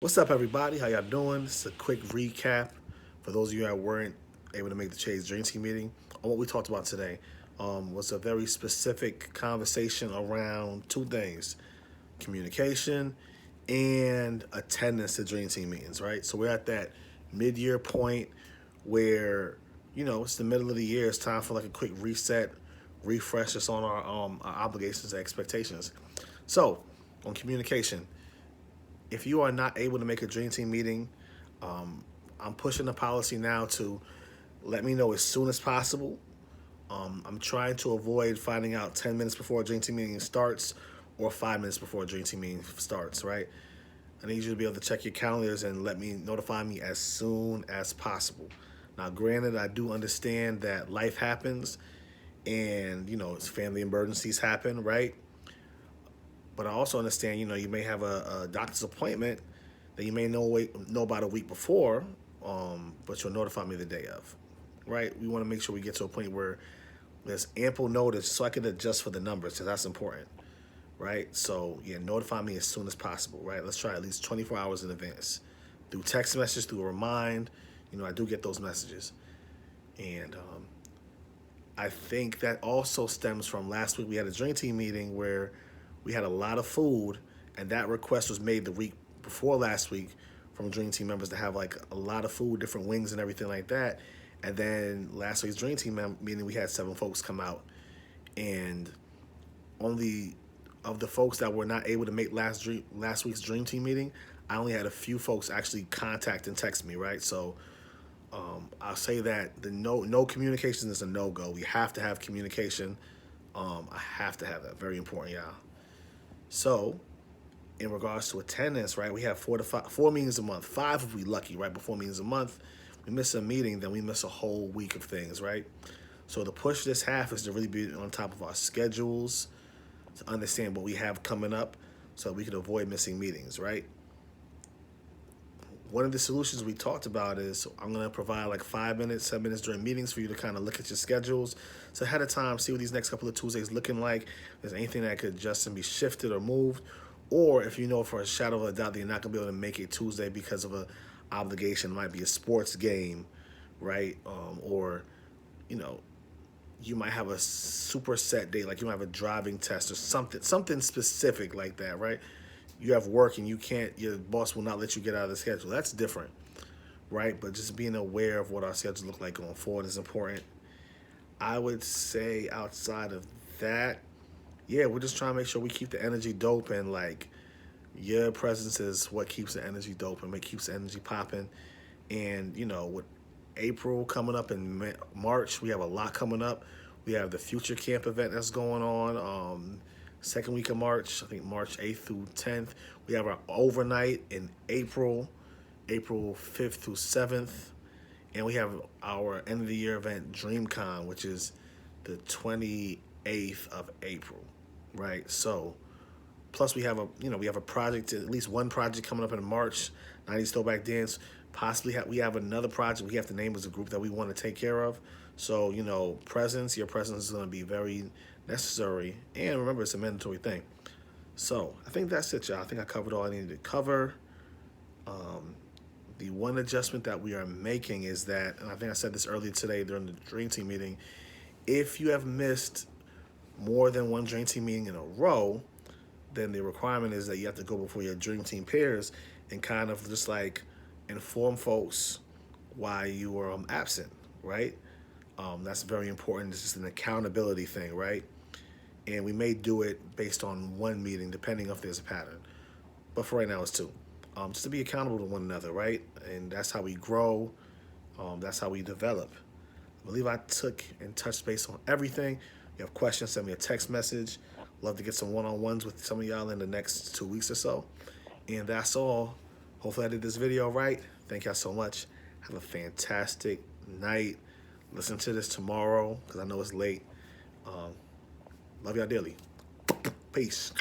What's up, everybody? How y'all doing? This is a quick recap for those of you that weren't able to make the Chase Dream Team meeting on what we talked about today. Was a very specific conversation around two things: communication and attendance to Dream Team meetings. Right. So we're at that mid-year point where it's the middle of the year. It's time for like a quick reset, refresh us on our obligations and expectations. So on communication, if you are not able to make a Dream Team meeting, I'm pushing the policy now to let me know as soon as possible. I'm trying to avoid finding out 10 minutes before a Dream Team meeting starts or 5 minutes before a Dream Team meeting starts, right? I need you to be able to check your calendars and notify me as soon as possible. Now, granted, I do understand that life happens and, it's family emergencies happen, right? But I also understand, you may have a doctor's appointment that you may know about a week before, but you'll notify me the day of, right? We want to make sure we get to a point where there's ample notice so I can adjust for the numbers, because that's important, right? So, yeah, notify me as soon as possible, right? Let's try at least 24 hours in advance. Through text message, through a remind, I do get those messages. And I think that also stems from last week. We had a Dream Team meeting where we had a lot of food, and that request was made the week before last week from Dream Team members to have like a lot of food, different wings and everything like that. And then last week's Dream Team meeting, we had 7 folks come out, and only of the folks that were not able to make last week's Dream Team meeting, I only had a few folks actually contact and text me, right? So I'll say that the no communication is a no go. We have to have communication. I have to have that. Very important, y'all. So, in regards to attendance, right, we have 4 meetings a month. 5 if we lucky, right? But 4 meetings a month. We miss a meeting, then we miss a whole week of things, right? So the push this half is to really be on top of our schedules, to understand what we have coming up, so we can avoid missing meetings, right? One of the solutions we talked about is I'm going to provide like 5 minutes, 7 minutes during meetings for you to kind of look at your schedules. So ahead of time, see what these next couple of Tuesdays looking like. If there's anything that could adjust and be shifted or moved. Or if you know for a shadow of a doubt that you're not going to be able to make it Tuesday because of a obligation, it might be a sports game, right? Or, you know, you might have a super set date, like you might have a driving test or something specific like that, right? You have work and you can't, your boss will not let you get out of the schedule. That's different, right? But just being aware of what our schedules look like going forward is important. I would say outside of that, yeah, we're just trying to make sure we keep the energy dope, and like your presence is what keeps the energy dope and what keeps the energy popping. And with April coming up in March, we have a lot coming up. We have the Future Camp event that's going on. Second week of March, I think March 8th through 10th. We have our overnight in April, April 5th through 7th. And we have our end of the year event, DreamCon, which is the 28th of April, right? So, plus we have a project, at least one project coming up in March, 90s Throwback Dance. Possibly we have another project we have to name as a group that we want to take care of. So, your presence is going to be very necessary. And remember, it's a mandatory thing. So, I think that's it, y'all. I think I covered all I needed to cover. The one adjustment that we are making is that, and I think I said this earlier today during the Dream Team meeting, if you have missed more than one Dream Team meeting in a row, then the requirement is that you have to go before your Dream Team peers and kind of just like inform folks why you were absent, right? That's very important. It's just an accountability thing, right? And we may do it based on one meeting, depending if there's a pattern. But for right now, it's 2. Just to be accountable to one another, right? And that's how we grow. That's how we develop. I believe I took and touched base on everything. If you have questions, send me a text message. Love to get some one-on-ones with some of y'all in the next 2 weeks or so. And that's all. Hopefully I did this video right. Thank y'all so much. Have a fantastic night. Listen to this tomorrow because I know it's late. Love y'all dearly. Peace.